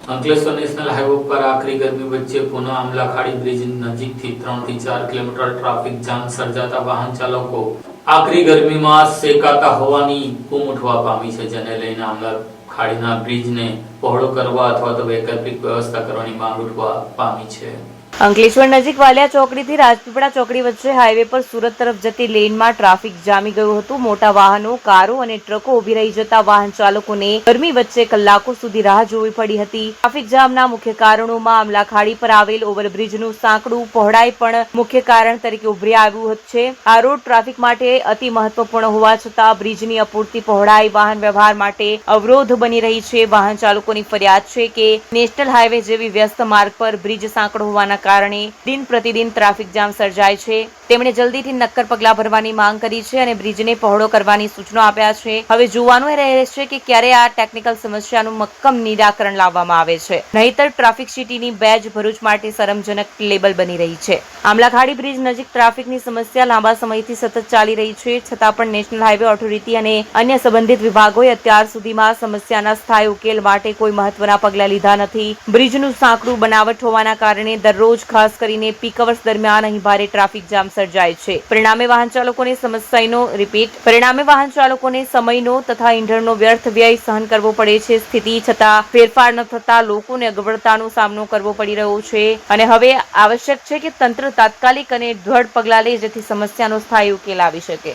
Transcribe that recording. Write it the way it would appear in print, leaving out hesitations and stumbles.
Ankleshwar national highway પર આકરી ગરમી વચ્ચે પુનઃ આમલાખાડી બ્રિજ નજીકથી 3 થી 4 કિલોમીટર ટ્રાફિક જામ સર્જાતા વાહન ચાલકો આકરી ગરમીમાં શેકાતા હોવાની બૂમ ઉઠવા પામી છે, જેને લઈને આમલાખાડીના બ્રિજને પહોળો કરવા અથવા તો વૈકલ્પિક વ્યવસ્થા કરવાની માંગ ઉઠવા પામી છે। અંકલેશ્વર નજીક વાલિયા ચોકડીથી રાજપીપળા ચોકડી વચ્ચે હાઈવે પર સુરત તરફ જતી લેનમાં ટ્રાફિક જામી ગયું હતું। મોટા વાહનો, કારો અને ટ્રકો ઉભી રહી જતા વાહન ચાલકોને ગરમી વચ્ચે કલાકો સુધી રાહ જોવી પડી હતી। ટ્રાફિક જામના મુખ્ય કારણોમાં આમલાખાડી પર આવેલ ઓવરબ્રિજનું સાંકડું પહોળાઈ પણ મુખ્ય કારણ તરીકે ઉભરી આવ્યું છે। આ રોડ ટ્રાફિક માટે અતિ મહત્વપૂર્ણ હોવા છતાં બ્રિજની અપૂરતી પહોળાઈ વાહન વ્યવહાર માટે અવરોધ બની રહી છે। વાહન ચાલકોની ફરિયાદ છે કે નેશનલ હાઈવે જેવી વ્યસ્ત માર્ગ પર બ્રિજ સાંકડો હોવાના કારણે દિન પ્રતિદિન ટ્રાફિક જામ સર્જાય છે। તેમણે જલ્દીથી નક્કર પગલાં ભરવાની માંગ કરી છે અને બ્રિજને પહોળો કરવાની સૂચનો આપ્યા છે। હવે જોવાનું રહેશે કે ક્યારે આ ટેકનિકલ સમસ્યાનું મક્કમ નિરાકરણ લાવવામાં આવે છે, નહીતર ટ્રાફિક સિટીની બેજ ભરૂચ માટે શરમજનક લેબલ બની રહી છે। આમલાખાડી બ્રિજ નજીક ટ્રાફિકની સમસ્યા લાંબા સમયથી સતત ચાલી રહી છે, છતાં પણ નેશનલ હાઈવે ઓથોરિટી અને અન્ય સંબંધિત વિભાગોએ અત્યાર સુધીમાં સમસ્યાના સ્થાયી ઉકેલ માટે કોઈ મહત્વના પગલાં લીધા નથી। બ્રિજનું સાંકડું બનાવટ હોવાના કારણે દરરોજ ખાસ કરીને પીક અવર્સ દરમિયાન અહીં ભારે ટ્રાફિક જામ સર્જાય છે। પરિણામે વાહન ચાલકોને સમયનો તથા ઈંધણનો વ્યર્થ વ્યય સહન કરવો પડે છે। સ્થિતિ છતાં ફેરફાર ન થતા લોકોને અગવડતાનો સામનો કરવો પડી રહ્યો છે અને હવે આવશ્યક છે કે તંત્ર તાત્કાલિક અને દ્રઢ પગલાં લે, જેથી સમસ્યાનો સ્થાયી ઉકેલ આવી શકે।